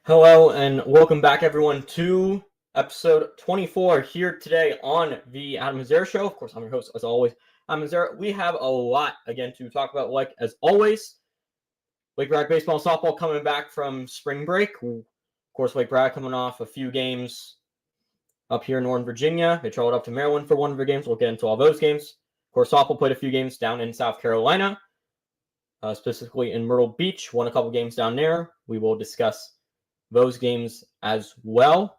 Hello and welcome back, everyone, to episode 24 here today on the Adam Hazara Show. Of course, I'm your host, as always, Adam Hazara. We have a lot, again, to talk about, like as always. Lake Braddock baseball and softball coming back from spring break. Of course, Lake Braddock coming off a few games up here in Northern Virginia. They traveled up to Maryland for one of their games. We'll get into all those games. Of course, softball played a few games down in South Carolina, specifically in Myrtle Beach. Won a couple games down there. We will discuss those games as well.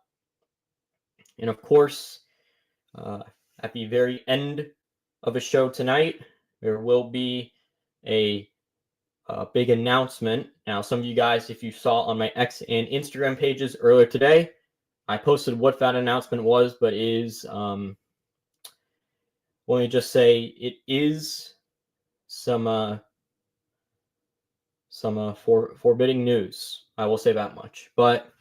And of course, at the very end of the show tonight, there will be a big announcement. Now, some of you guys, if you saw on my X and Instagram pages earlier today, I posted what that announcement was, but let me just say it is some forbidding news. I will say that much. But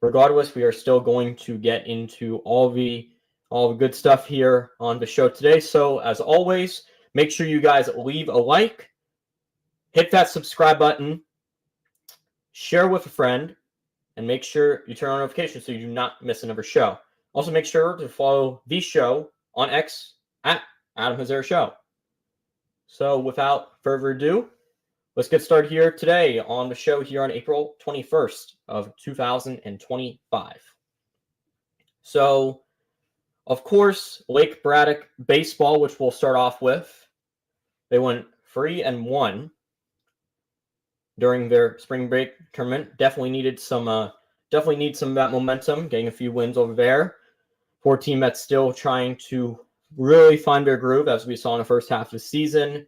regardless, we are still going to get into all the good stuff here on the show today. So as always, make sure you guys leave a like, hit that subscribe button, share with a friend, and make sure you turn on notifications so you do not miss another show. Also, make sure to follow the show on X at Adam Hazara Show. So without further ado, let's get started here today on the show here on April 21st of 2025. So, of course, Lake Braddock baseball, which we'll start off with, they went 3-1 during their spring break tournament. Definitely need some of that momentum, getting a few wins over there. For a team that's still trying to really find their groove, as we saw in the first half of the season.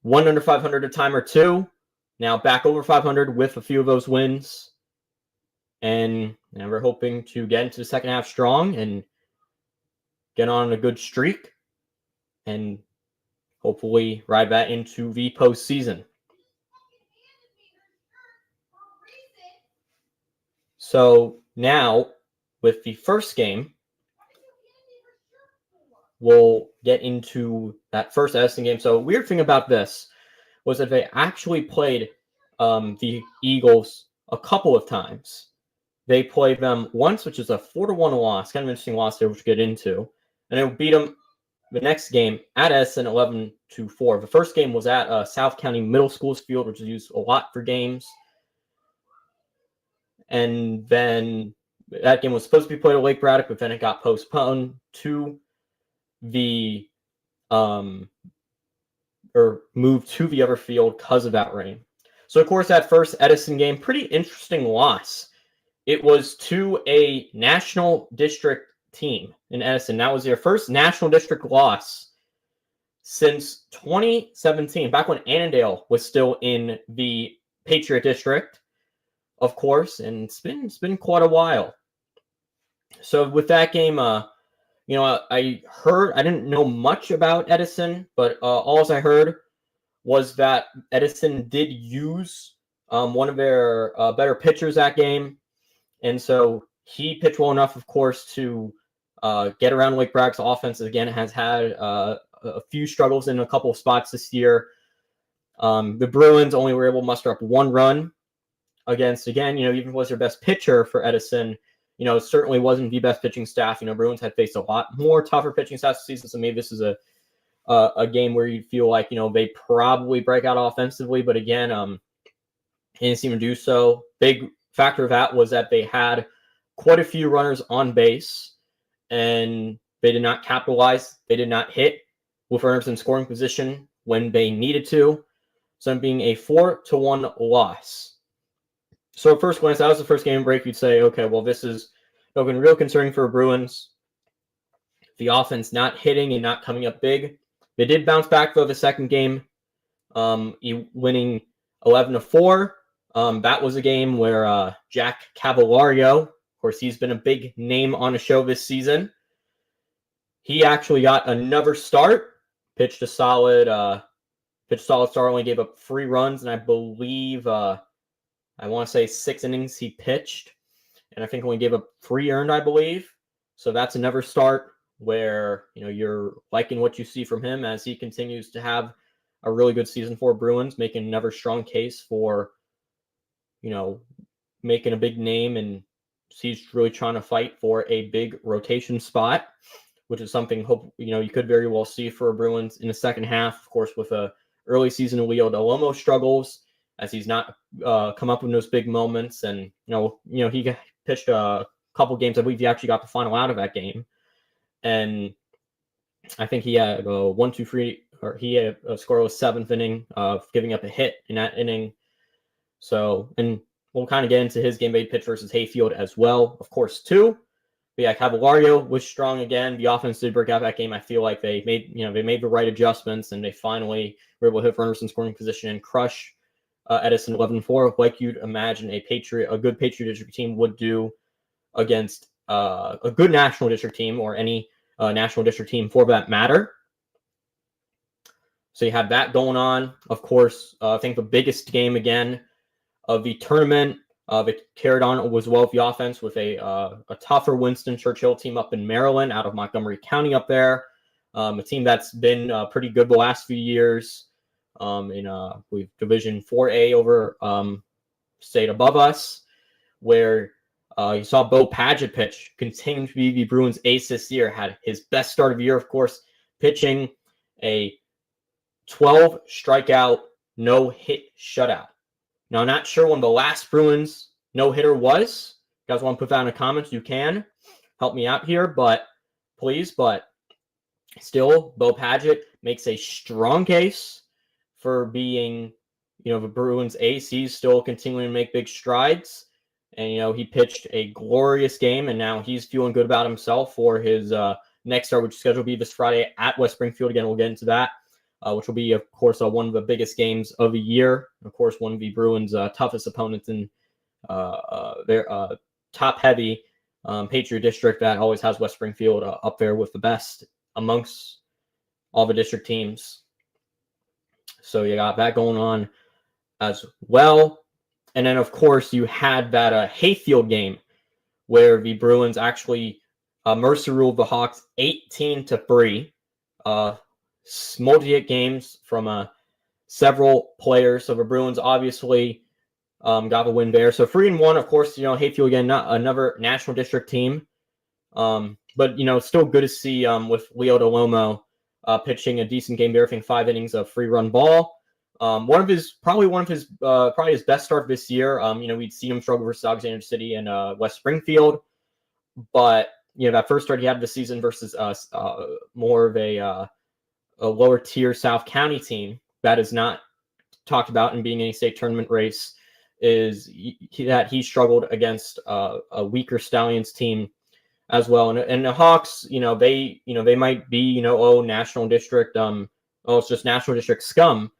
1 under 500 a time or two. Now back over 500 with a few of those wins. And we're hoping to get into the second half strong and get on a good streak and hopefully ride that into the postseason. So now with the first game, we'll get into that first Edison game. So weird thing about this was that they actually played the Eagles a couple of times. They played them once, which is a 4-1 loss, kind of interesting loss there, which we'll get into. And they beat them the next game at Edison 11-4. The first game was at South County Middle School's field, which is used a lot for games. And then that game was supposed to be played at Lake Braddock, but then it got postponed to the or moved to the other field because of that rain. So of course that first Edison game, pretty interesting loss. It was to a national district team in Edison. That was their first national district loss since 2017, back when Annandale was still in the Patriot District, of course, and it's been quite a while. So with that game, I didn't know much about Edison, but all I heard was that Edison did use one of their better pitchers that game. And so he pitched well enough, of course, to get around Lake Braddock's offense. Again, has had a few struggles in a couple of spots this year. The Bruins only were able to muster up one run against, again, even was their best pitcher for Edison. It certainly wasn't the best pitching staff. Bruins had faced a lot more tougher pitching staff this season, so maybe this is a game where you feel like, they probably break out offensively, but again, they didn't seem to do so. Big factor of that was that they had quite a few runners on base, and they did not capitalize. They did not hit with runners in scoring position when they needed to, so it being a 4-1 loss. So at first glance, that was the first game break. You'd say, okay, well, this is looking real concerning for Bruins. The offense not hitting and not coming up big. They did bounce back, though, the second game, winning 11-4. That was a game where Jack Cavalario, of course, he's been a big name on the show this season. He actually got another start, pitched a solid start, only gave up 3 runs, and I believe I want to say 6 innings he pitched, and I think only gave up 3 earned, I believe. So that's another start where, you're liking what you see from him as he continues to have a really good season for Bruins, making another strong case for, making a big name, and he's really trying to fight for a big rotation spot, which is something you could very well see for Bruins in the second half. Of course, with a early season of Leo Delomo struggles, as he's not come up with those big moments, and he pitched a couple games. I believe he actually got the final out of that game, and I think he had a 1-2-3, or he had a scoreless seventh inning of giving up a hit in that inning. So, and we'll kind of get into his game. They pitch versus Hayfield as well, of course, too. But yeah, Cavalario was strong again. The offense did break out that game. I feel like they made the right adjustments, and they finally were able to hit runners in scoring position and crush Edison 11-4, like you'd imagine a good Patriot District team would do against a good National District team, or any National District team for that matter. So you had that going on. Of course, I think the biggest game again of the tournament, it carried on was well with the offense, with a tougher Winston Churchill team up in Maryland, out of Montgomery County up there. A team that's been pretty good the last few years. We've Division 4A over state above us, where you saw Bo Padgett pitch, continuing to be the Bruins ace this year. Had his best start of the year, of course, pitching a 12 strikeout, no hit shutout. Now, I'm not sure when the last Bruins no hitter was. If you guys want to put that in the comments, you can help me out here, please. But still, Bo Padgett makes a strong case for being, the Bruins ace. He's still continuing to make big strides. And, he pitched a glorious game, and now he's feeling good about himself for his next start, which is scheduled to be this Friday at West Springfield. Again, we'll get into that, which will be, of course, one of the biggest games of the year. Of course, one of the Bruins' toughest opponents in their top-heavy Patriot District that always has West Springfield up there with the best amongst all the district teams. So you got that going on as well. And then, of course, you had that Hayfield game where the Bruins actually mercy ruled the Hawks 18-3. Multi-hit games from several players. So the Bruins obviously got the win there. So 3-1, of course, Hayfield again, not another National District team. But, still good to see with Leo Delomo pitching a decent game there. I think 5 innings of free run ball. Probably his best start this year. We'd seen him struggle versus Alexander City and West Springfield, but that first start he had this season versus more of a lower tier South County team that is not talked about in being any state tournament race, is that he struggled against a weaker Stallions team as well. And the Hawks, they might be National District, it's just National District scum.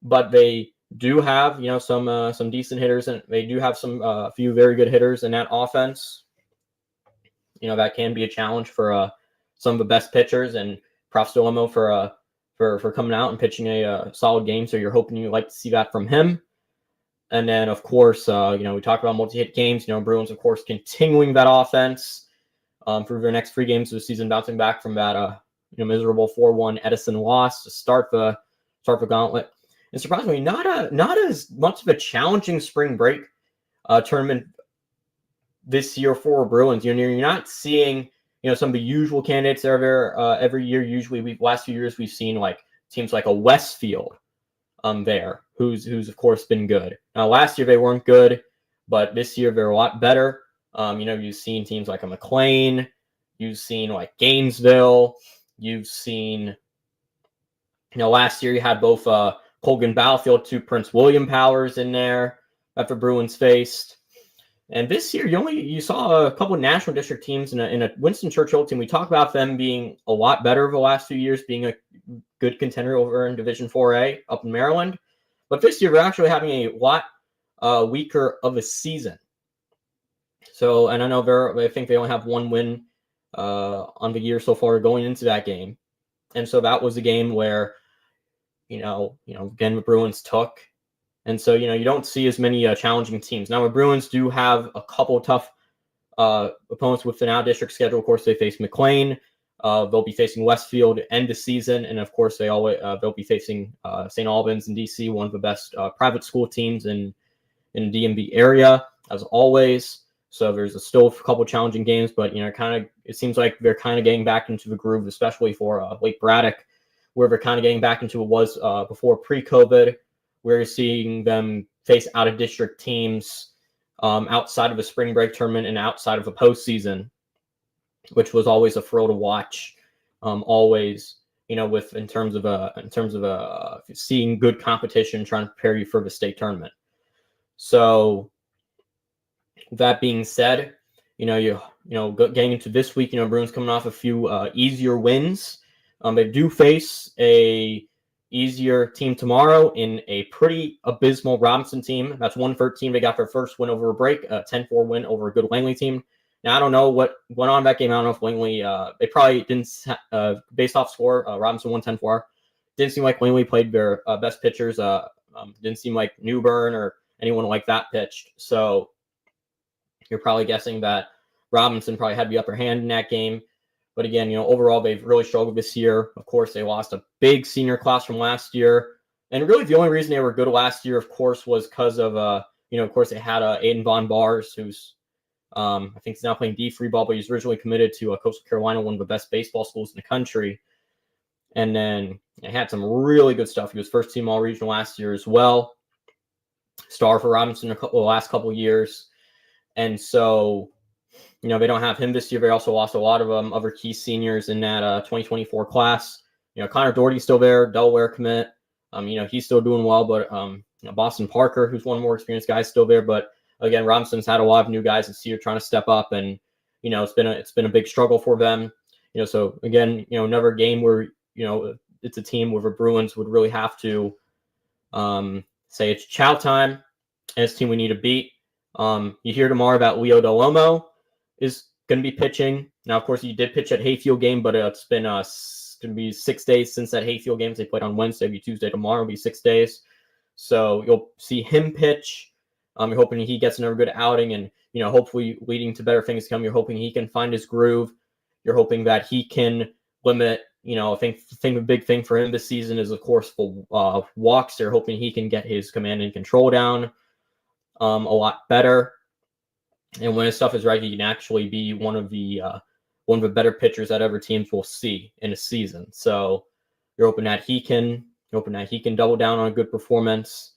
But they do have, some decent hitters, and they do have some few very good hitters in that offense. That can be a challenge for some of the best pitchers, and props to Delomo for coming out and pitching a solid game. So you're hoping you like to see that from him. And then, of course, we talked about multi-hit games. Bruins, of course, continuing that offense through their next 3 games of the season, bouncing back from that miserable 4-1 Edison loss to start the gauntlet. And surprisingly, not as much of a challenging spring break tournament this year for Bruins. You're not seeing some of the usual candidates that are there every year. Usually, last few years we've seen like teams like a Westfield there, who's of course been good. Now last year they weren't good, but this year they're a lot better. You've seen teams like a McLean, you've seen like Gainesville, you've seen last year you had both Colgan Battlefield to Prince William Powers in there that the Bruins faced. And this year, you saw a couple of National District teams in a Winston Churchill team. We talked about them being a lot better over the last few years, being a good contender over in Division 4A up in Maryland. But this year, they're actually having a lot weaker of a season. So, and I know I think they only have 1 win on the year so far going into that game. And so that was a game where again, the Bruins took. And so, you don't see as many challenging teams. Now, the Bruins do have a couple tough opponents with the now district schedule. Of course, they face McLean. They'll be facing Westfield end the season. And, of course, they'll be facing St. Albans in D.C., one of the best private school teams in the DMV area. as always. So there's still a couple challenging games, but it seems like they're kind of getting back into the groove, especially for Lake Braddock, where they're kind of getting back into what was before pre-COVID. We're seeing them face out-of-district teams outside of the spring break tournament and outside of the postseason, which was always a thrill to watch. Always, in terms of seeing good competition, trying to prepare you for the state tournament. So that being said, getting into this week, Bruins coming off a few easier wins. They do face a easier team tomorrow in a pretty abysmal Robinson team. That's 113. They got their first win over a break, a 10-4 win over a good Langley team. Now, I don't know what went on in that game. I don't know if Langley, they probably didn't, based off score, Robinson won 10-4. Didn't seem like Langley played their best pitchers. Didn't seem like Newburn or anyone like that pitched. So you're probably guessing that Robinson probably had the upper hand in that game. But again, overall, they've really struggled this year. Of course, they lost a big senior class from last year. And really, the only reason they were good last year, of course, was because of, of course, they had Aiden Von Bars, who's, I think he's now playing D3 ball, but he's originally committed to Coastal Carolina, one of the best baseball schools in the country. And then he had some really good stuff. He was first team all-regional last year as well. Star for Robinson the last couple of years. And so, they don't have him this year. They also lost a lot of other key seniors in that 2024 class. Connor Doherty's still there, Delaware commit. He's still doing well, but Boston Parker, who's one more experienced guy, is still there. But again, Robinson's had a lot of new guys this year trying to step up, and it's been a big struggle for them. So again, another game where it's a team where the Bruins would really have to say it's chow time, and it's a team we need to beat. You hear tomorrow about Leo Delomo is going to be pitching. Now, of course, he did pitch at Hayfield game, but it's been going to be 6 days since that Hayfield game. They played on Wednesday, it'll be Tuesday tomorrow, it'll be 6 days. So you'll see him pitch. You're hoping he gets another good outing and, hopefully leading to better things to come. You're hoping he can find his groove. You're hoping that he can limit, I think the big thing for him this season is, of course, for walks. They're hoping he can get his command and control down a lot better. And when his stuff is right, he can actually be one of the better pitchers that ever teams will see in a season. So you're hoping that he can double down on a good performance.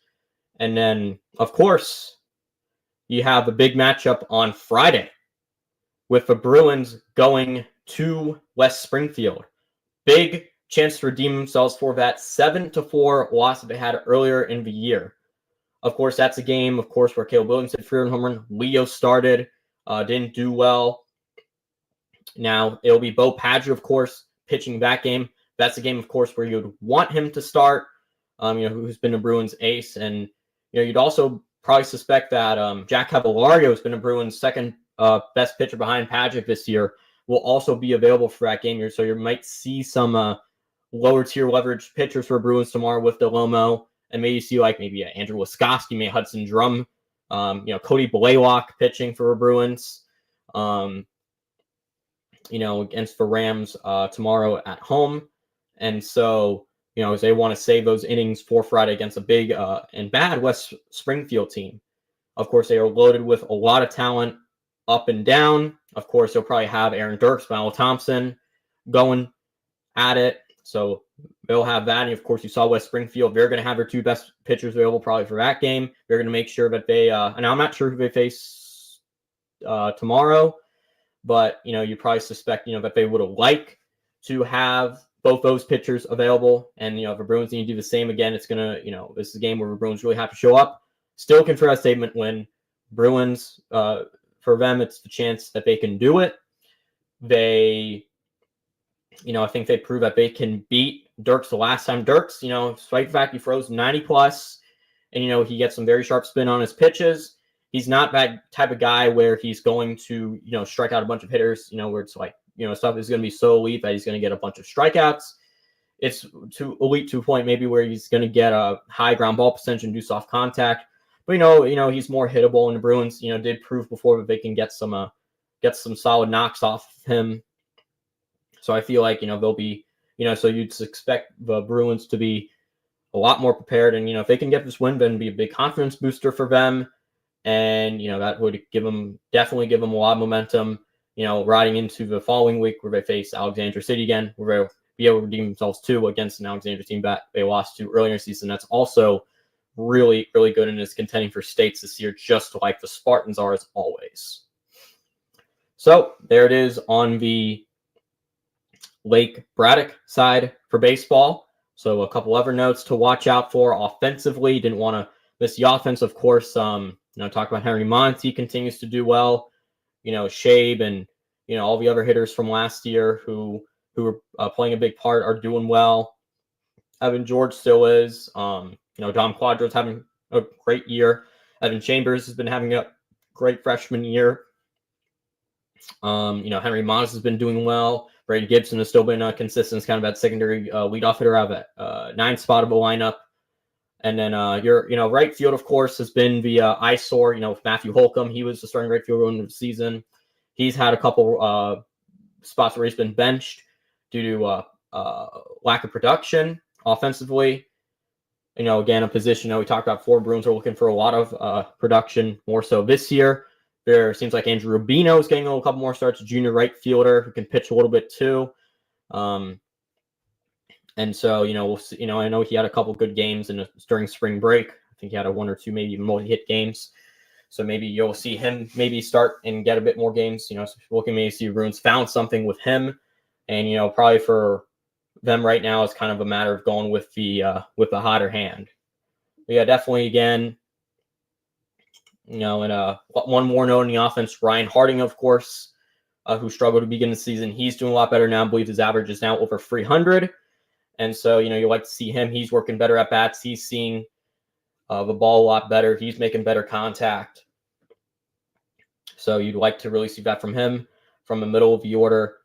And then, of course, you have a big matchup on Friday with the Bruins going to West Springfield. Big chance to redeem themselves for that 7-4 loss that they had earlier in the year. Of course, that's a game, where Caleb Williams hit 3-run home run. Leo started, didn't do well. Now, it'll be Bo Padgett, of course, pitching that game. That's a game, of course, where you'd want him to start, who's been a Bruins ace. And, you'd also probably suspect that Jack Cavalario has been a Bruins second best pitcher behind Padgett this year, will also be available for that game. So you might see some lower tier leverage pitchers for Bruins tomorrow with Delomo. And maybe you see maybe Andrew Wiskoski, maybe Hudson Drum, Cody Blaylock pitching for the Bruins, against the Rams tomorrow at home. And so, as they want to save those innings for Friday against a big and bad West Springfield team. Of course, they are loaded with a lot of talent up and down. Of course, they'll probably have Aaron Dirks, Mal Thompson going at it. So they'll have that. And of course, you saw West Springfield. They're going to have their two best pitchers available probably for that game. They're going to make sure that they, and I'm not sure who they face tomorrow, but, you probably suspect, that they would have liked to have both those pitchers available. And, if the Bruins need to do the same again, it's going to, this is a game where the Bruins really have to show up. Still consider that statement win. Bruins, for them, it's the chance that they can do it. They, I think they prove that they can beat Dirks the last time. Dirks, despite the fact he froze 90 plus, and, he gets some very sharp spin on his pitches. He's not that type of guy where he's going to, strike out a bunch of hitters, where it's stuff is going to be so elite that he's going to get a bunch of strikeouts. It's too elite to a point maybe where he's going to get a high ground ball percentage and do soft contact. But, he's more hittable, and the Bruins, did prove before that they can get some solid knocks off of him. So I feel like, they'll be, so you'd expect the Bruins to be a lot more prepared. And, if they can get this win, then it'd be a big confidence booster for them. and that would definitely give them a lot of momentum. Riding into the following week where they face Alexandria City again, where they'll be able to redeem themselves too against an Alexandria team that they lost to earlier in the season. That's also really, really good and is contending for states this year, just like the Spartans are as always. So there it is on the Lake Braddock side for baseball. So a couple other notes to watch out for offensively. Didn't want to miss the offense, of course. Talk about Henry Monty continues to do well. Shabe and all the other hitters from last year who were playing a big part are doing well. Evan George still is. Dom Quadro's having a great year. Evan Chambers has been having a great freshman year. Henry Moss has been doing well. Brady Gibson has still been consistent, kind of that secondary leadoff hitter out of that 9 spot of the lineup. And then your right field, of course, has been the eyesore. With Matthew Holcomb, he was the starting right fielder in the season. He's had a couple spots where he's been benched due to lack of production offensively. Again, a position we talked about. 4 Bruins are looking for a lot of production, more so this year. There seems like Andrew Rubino is getting a couple more starts, a junior right fielder who can pitch a little bit too. And so, we'll see, I know he had a couple good games during spring break. I think he had 1 or 2, maybe even multi-hit games. So maybe you'll see him maybe start and get a bit more games. So looking maybe see Bruins found something with him. And, probably for them right now, it's kind of a matter of going with the hotter hand. But yeah, definitely again, and one more note on the offense, Ryan Harding, of course, who struggled to begin the season. He's doing a lot better now. I believe his average is now over 300. And so, you like to see him. He's working better at bats. He's seeing the ball a lot better. He's making better contact. So you'd like to really see that from him from the middle of the order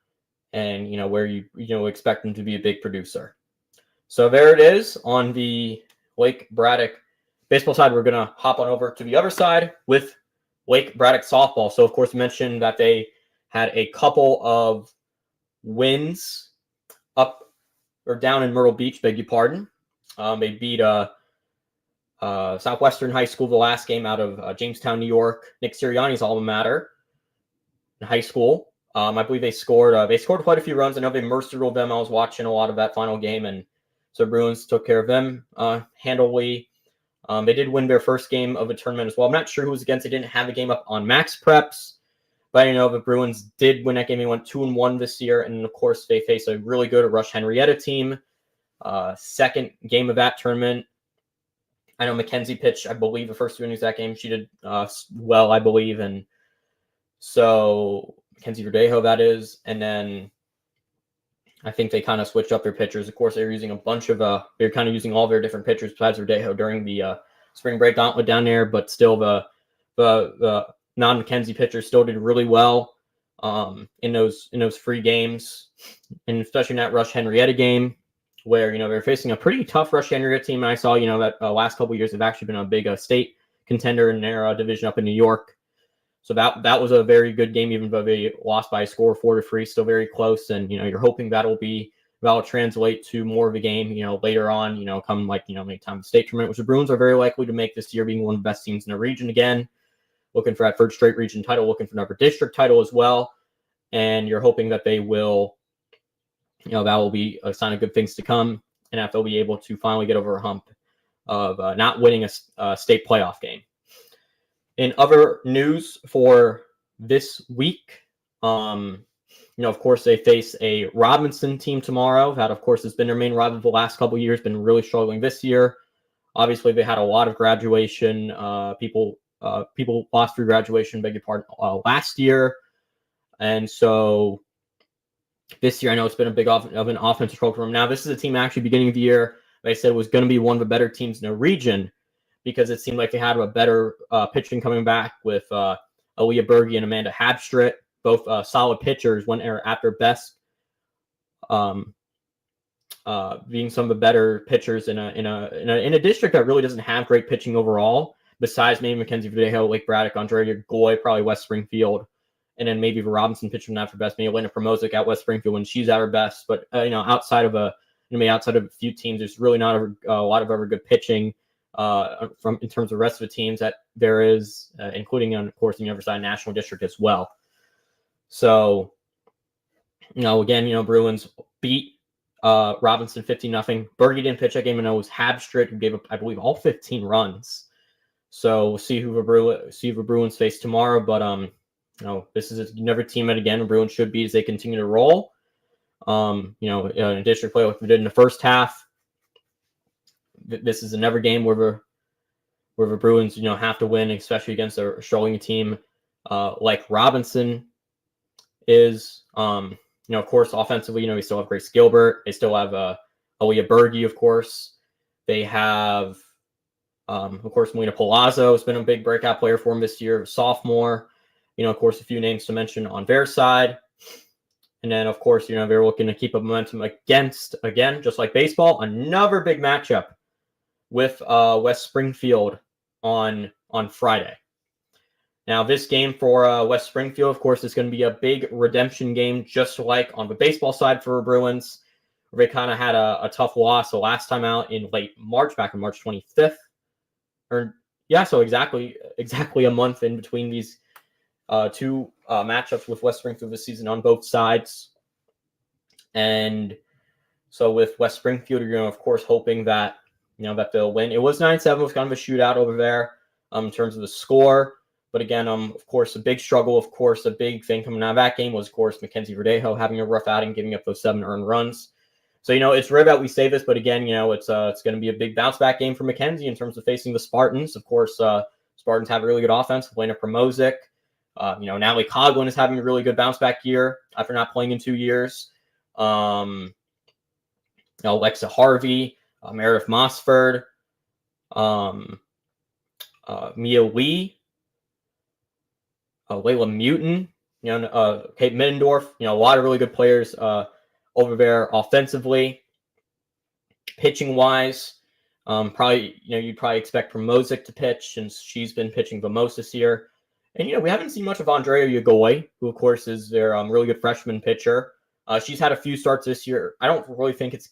and, where you expect him to be a big producer. So there it is on the Lake Braddock baseball side. We're going to hop on over to the other side with Lake Braddock softball. So, of course, mentioned that they had a couple of wins up or down in Myrtle Beach, beg your pardon. They beat Southwestern High School the last game out of Jamestown, New York. Nick Sirianni's alma mater in high school. I believe they scored quite a few runs. I know they mercy-ruled them. I was watching a lot of that final game, and so Bruins took care of them handily. They did win their first game of a tournament as well. I'm not sure who was against. They didn't have a game up on Max Preps. But the Bruins did win that game. They went 2-1 this year. And, of course, they face a really good Rush Henrietta team. Second game of that tournament. I know Mackenzie pitched, I believe, the first 2 innings of that game. She did well, I believe. And so Mackenzie Verdejo, that is. And then I think they kind of switched up their pitchers. Of course, they were using a bunch of they're kind of using all their different pitchers besides Verdejo during the spring break gauntlet down there. But still, the non-Mackenzie pitchers still did really well in those free games, and especially in that Rush Henrietta game where they're facing a pretty tough Rush Henrietta team. And I saw that last couple of years have actually been a big state contender in their division up in New York. So that was a very good game, even though they lost by a score of 4-3, still very close. And you're hoping that'll translate to more of a game later on. Come maybe time of the state tournament, which the Bruins are very likely to make this year, being one of the best teams in the region again. Looking for that 3rd straight region title, looking for another district title as well. And you're hoping that they will, that will be a sign of good things to come. And that they'll be able to finally get over a hump of not winning a state playoff game. In other news for this week, of course, they face a Robinson team tomorrow. That, of course, has been their main rival the last couple of years, been really struggling this year. Obviously, they had a lot of graduation people lost through graduation, beg your pardon, last year. And so this year, I know it's been a big of an offensive struggle for them. Now, this is a team actually beginning of the year, they said was going to be one of the better teams in the region because it seemed like they had a better pitching coming back with Aaliyah Berge and Amanda Habstritt, both solid pitchers when they're at their best, being some of the better pitchers in a district that really doesn't have great pitching overall. Besides maybe Mackenzie Verdejo, Lake Braddock, Andrea Goy, probably West Springfield, and then maybe the Robinson pitcher not for best, maybe Elena Promozic at West Springfield when she's at her best. But outside of a few teams, there's really not a lot of other good pitching from in terms of the rest of the teams that there is, including, of course, the University National District as well. So, again, Bruins beat Robinson 15-0. Berge didn't pitch that game, and it was Habstritt who gave up, I believe, all 15 runs. So we'll see who the Bruins face tomorrow. But this is another team that, again, the Bruins should beat as they continue to roll. In district play like we did in the first half. This is another game where the Bruins, have to win, especially against a struggling team like Robinson is. Of course, offensively, we still have Grace Gilbert. They still have Aaliyah Berge, of course. They have, of course, Melina Palazzo has been a big breakout player for them this year, sophomore. Of course, a few names to mention on their side. And then, of course, they're looking to keep up momentum against, again, just like baseball, another big matchup with West Springfield on Friday. Now, this game for West Springfield, of course, is going to be a big redemption game, just like on the baseball side for Bruins. They kind of had a tough loss the last time out in late March, back on March 25th. So exactly a month in between these two matchups with West Springfield this season on both sides. And so with West Springfield, you're of course hoping that that they'll win. It was 9-7, it was kind of a shootout over there in terms of the score. But again, of course, a big struggle, of course, a big thing coming out of that game was, of course, Mackenzie Verdejo having a rough outing, giving up those 7 earned runs. So, it's rare that we say this, but again, it's going to be a big bounce back game for Mackenzie in terms of facing the Spartans. Of course, Spartans have a really good offense. Elena Promozic, Natalie Coughlin is having a really good bounce back year after not playing in 2 years. Alexa Harvey, Meredith Mossford, Mia Lee, Layla Mutin, Kate Middendorf, a lot of really good players over there offensively. Pitching wise, you'd probably expect Promozic to pitch since she's been pitching the most this year. And, we haven't seen much of Andrea Yagoy, who, of course, is their really good freshman pitcher. She's had a few starts this year. I don't really think it's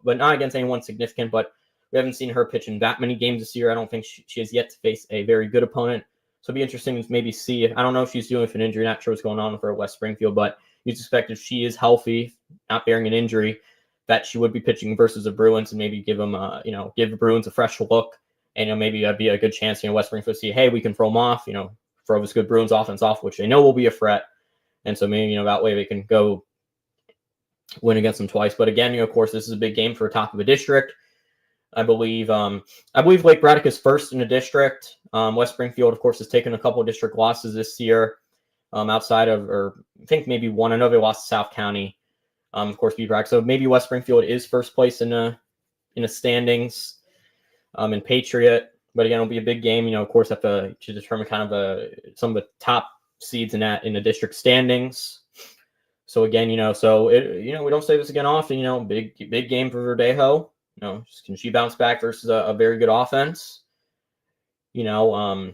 not against anyone significant, but we haven't seen her pitch in that many games this year. I don't think she has yet to face a very good opponent. So it'll be interesting to maybe see. I don't know if she's dealing with an injury. Not sure what's going on with her at West Springfield, but you'd expect if she is healthy, not bearing an injury, that she would be pitching versus the Bruins and maybe give them, give the Bruins a fresh look. And, maybe that'd be a good chance, West Springfield to see, hey, we can throw them off, throw this good Bruins offense off, which they know will be a threat. And so maybe, that way they can go win against them twice. But again, of course, this is a big game for top of the district. I believe Lake Braddock is first in the district. West Springfield, of course, has taken a couple of district losses this year. Outside of, or I think maybe one. I know they lost to South County. Of course, beat Braddock. So maybe West Springfield is first place in the standings. In Patriot, but again, it'll be a big game. Of course, have to determine kind of some of the top seeds in the district standings. So again, we don't say this again often. Big game for Verdejo. Can she bounce back versus a very good offense? You're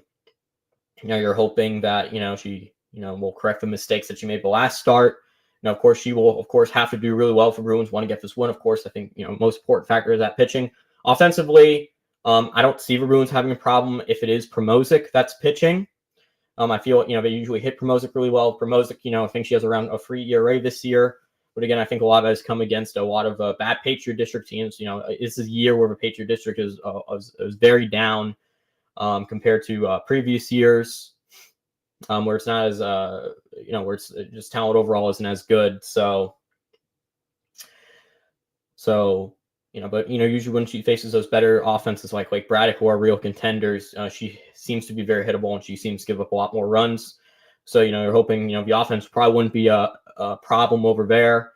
hoping that she will correct the mistakes that she made the last start. Of course, she will, of course, have to do really well for Bruins want to get this win. Of course, I think most important factor is that pitching. Offensively, I don't see the Bruins having a problem if it is Promozic that's pitching. I feel they usually hit Promozic really well. Promozic, I think she has around a 3 ERA this year. But again, I think a lot of that has come against a lot of bad Patriot District teams. This is a year where the Patriot District is very down compared to previous years, where it's not as where it's just talent overall isn't as good. So but usually when she faces those better offenses like Lake Braddock, who are real contenders, she seems to be very hittable and she seems to give up a lot more runs. So you're hoping the offense probably wouldn't be a problem over there,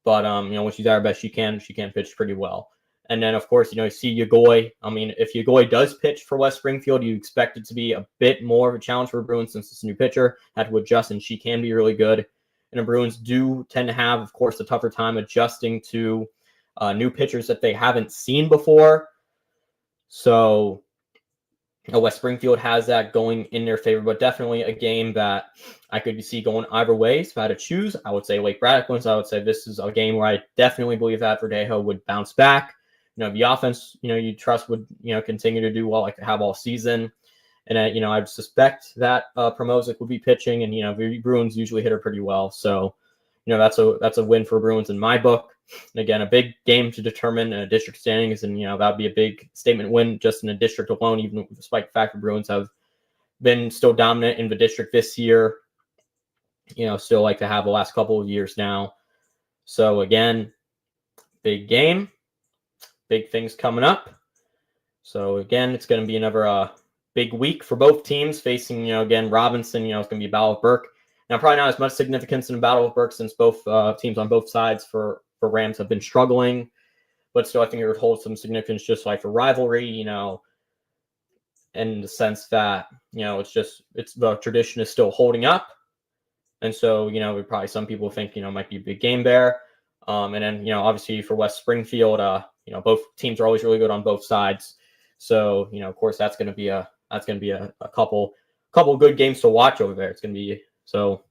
but when she's at her best, she can pitch pretty well. And then of course you see Yagoy. If Yagoy does pitch for West Springfield, you expect it to be a bit more of a challenge for Bruins since it's a new pitcher, had to adjust, and she can be really good. And the Bruins do tend to have, of course, a tougher time adjusting to new pitchers that they haven't seen before. So West Springfield has that going in their favor, but definitely a game that I could see going either way. So if I had to choose, I would say Lake Braddock wins. I would say this is a game where I definitely believe that Verdejo would bounce back. the offense, you trust would, continue to do well, like they have all season. And, I suspect that Promozic will be pitching, and, the Bruins usually hit her pretty well. So, that's a win for Bruins in my book. And again, a big game to determine district standings, and, that would be a big statement win just in the district alone, even despite the fact the Bruins have been still dominant in the district this year, still like they have the last couple of years now. So again, big game, big things coming up. So again, it's going to be another big week for both teams facing, again, Robinson, it's going to be Battle of Burke. Now, probably not as much significance in the Battle of Burke since both teams on both sides for Rams have been struggling, but still I think it would hold some significance just like for rivalry, in the sense that, it's the tradition is still holding up. And so, probably some people think, might be a big game there. And then, obviously for West Springfield, both teams are always really good on both sides. So, of course, that's going to be a couple good games to watch over there. It's going to be, so,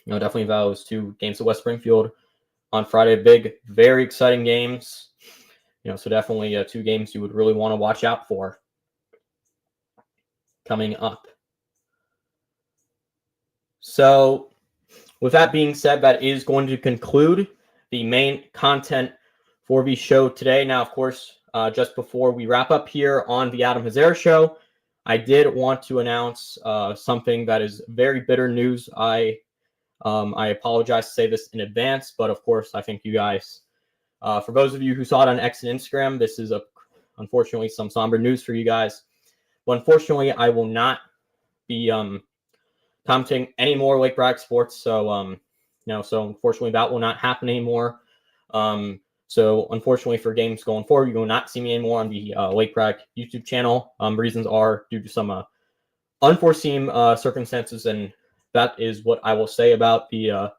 definitely those two games at West Springfield on Friday, big, very exciting games. So definitely two games you would really want to watch out for coming up. So with that being said, that is going to conclude the main content for the show today. Now, of course, just before we wrap up here on the Adam Hazara Show, I did want to announce something that is very bitter news. I apologize to say this in advance, but of course, I think you guys, for those of you who saw it on X and Instagram, this is unfortunately some somber news for you guys. But unfortunately, I will not be commenting any more Lake Braddock sports. So, so unfortunately that will not happen anymore. So unfortunately for games going forward, you will not see me anymore on the Lake Braddock YouTube channel. Reasons are due to some unforeseen circumstances, and that is what I will say about the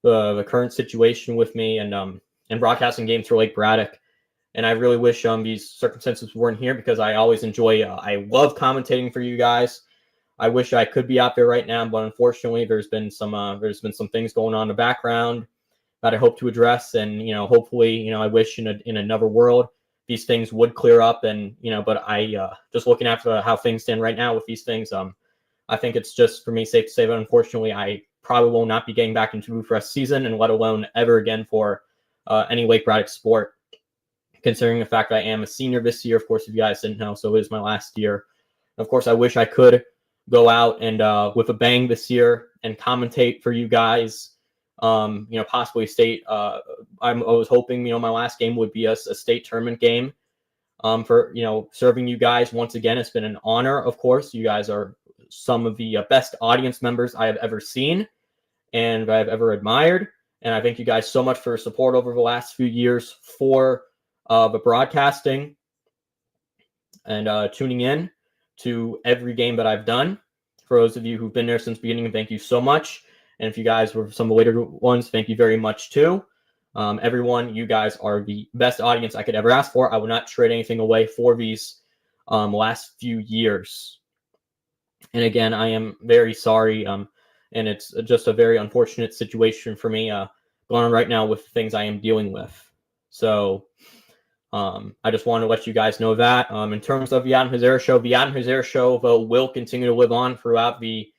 current situation with me and broadcasting games for Lake Braddock. And I really wish these circumstances weren't here, because I always enjoy, I love commentating for you guys. I wish I could be out there right now, but unfortunately there's been some things going on in the background that I hope to address. And, hopefully, I wish in another world these things would clear up. And, but I just looking at how things stand right now with these things, I think it's just for me safe to say that unfortunately I probably will not be getting back into the rest season, and let alone ever again for any Lake Braddock sport, considering the fact that I am a senior this year. Of course, if you guys didn't know, so it is my last year. Of course, I wish I could go out and with a bang this year and commentate for you guys. Possibly state. I was hoping, my last game would be a state tournament game. For serving you guys once again. It's been an honor. Of course, you guys are some of the best audience members I have ever seen and I've ever admired. And I thank you guys so much for your support over the last few years for the broadcasting and tuning in to every game that I've done. For those of you who've been there since the beginning, thank you so much. And if you guys were some of the later ones, thank you very much too. Everyone, you guys are the best audience I could ever ask for. I will not trade anything away for these last few years. And again, I am very sorry. And it's just a very unfortunate situation for me going on right now with the things I am dealing with. So I just want to let you guys know that. In terms of the Adam Hazara Show, though, will continue to live on throughout the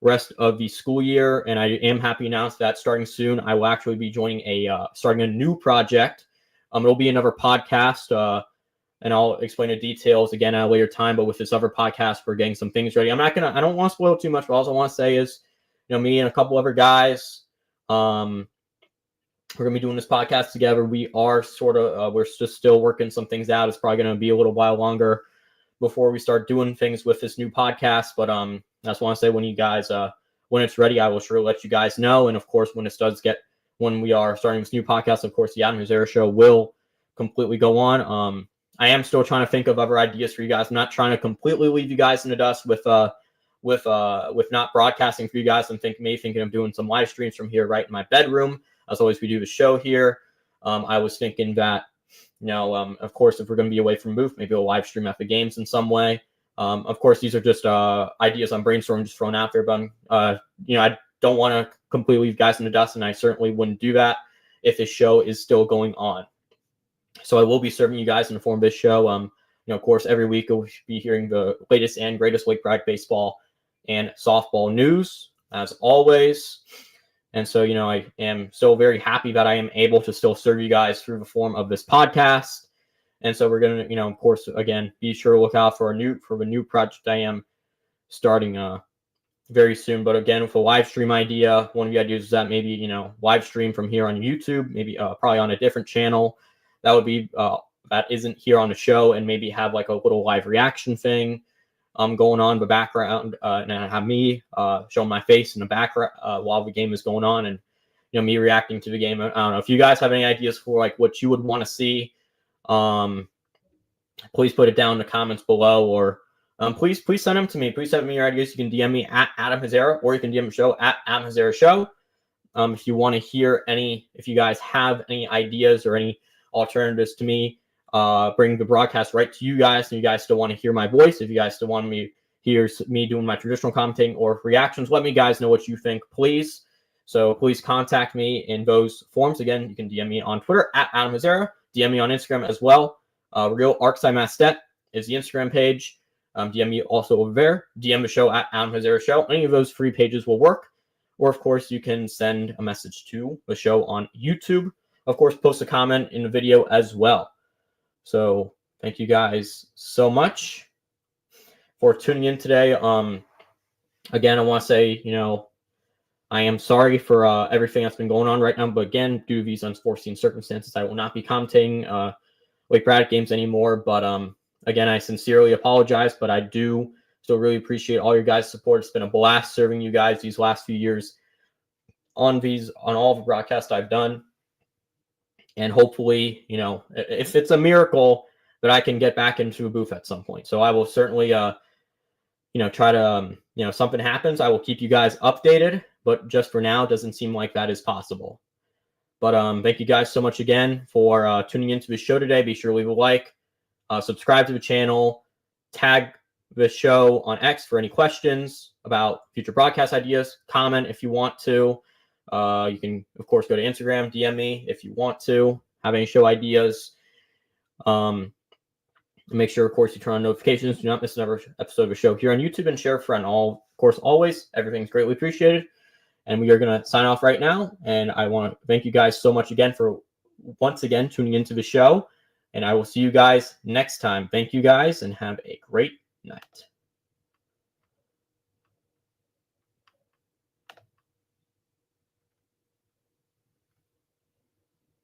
rest of the school year. And I am happy to announce that starting soon, I will actually be joining starting a new project. It'll be another podcast, and I'll explain the details again at a later time. But with this other podcast, we're getting some things ready. I don't want to spoil too much, but all I want to say is, me and a couple other guys, we're going to be doing this podcast together. We are we're just still working some things out. It's probably going to be a little while longer before we start doing things with this new podcast. But I just want to say, when you guys, when it's ready, I will sure let you guys know. And of course, when we are starting this new podcast, of course, the Adam Hazara Show will completely go on. I am still trying to think of other ideas for you guys. I'm not trying to completely leave you guys in the dust with not broadcasting for you guys. I'm thinking of doing some live streams from here right in my bedroom. As always, we do the show here. I was thinking that, of course, if we're going to be away from booth, maybe a live stream at the games in some way. Of course, these are just ideas I'm brainstorming, just thrown out there. But, I don't want to completely leave guys in the dust, and I certainly wouldn't do that if the show is still going on. So I will be serving you guys in the form of this show. Of course, every week you'll be hearing the latest and greatest Lake Braddock baseball and softball news, as always. And so, I am so very happy that I am able to still serve you guys through the form of this podcast. And so we're going to, of course, again, be sure to look out for a new project I am starting very soon. But again, with a live stream idea, one of the ideas is that maybe, live stream from here on YouTube, maybe probably on a different channel. That would be that isn't here on the show, and maybe have like a little live reaction thing going on in the background, and I have me showing my face in the background while the game is going on, and me reacting to the game. I don't know if you guys have any ideas for like what you would want to see. Please put it down in the comments below, or please send them to me. Please send me your ideas. You can DM me at Adam Hazara, or you can DM the show at Adam Hazara Show. If you want to hear if you guys have any ideas or any alternatives to me, bring the broadcast right to you guys, and you guys still want to hear my voice, if you guys still want me hear me doing my traditional commentating or reactions, let me guys know what you think, please. So please contact me in those forms. Again, you can DM me on Twitter at Adam Hazara, DM me on Instagram as well. Real Arcside Mastet is the Instagram page. DM me also over there. DM the show at Adam Hazara Show. Any of those free pages will work. Or, of course, you can send a message to the show on YouTube. Of course, post a comment in the video as well. So thank you guys so much for tuning in today. Again, I want to say, I am sorry for everything that's been going on right now. But again, due to these unforeseen circumstances, I will not be commentating Lake Braddock games anymore. But again, I sincerely apologize. But I do still really appreciate all your guys' support. It's been a blast serving you guys these last few years on all the broadcasts I've done. And hopefully, if it's a miracle, that I can get back into a booth at some point. So I will certainly, try to, something happens, I will keep you guys updated. But just for now, it doesn't seem like that is possible. But thank you guys so much again for tuning into the show today. Be sure to leave a like, subscribe to the channel, tag the show on X for any questions about future broadcast ideas, comment if you want to. You can, of course, go to Instagram, DM me if you want to have any show ideas. Make sure, of course, you turn on notifications. Do not miss another episode of a show here on YouTube, and share a friend. Of course, always, everything's greatly appreciated. And we are going to sign off right now. And I want to thank you guys so much again for once again tuning into the show. And I will see you guys next time. Thank you guys, and have a great night.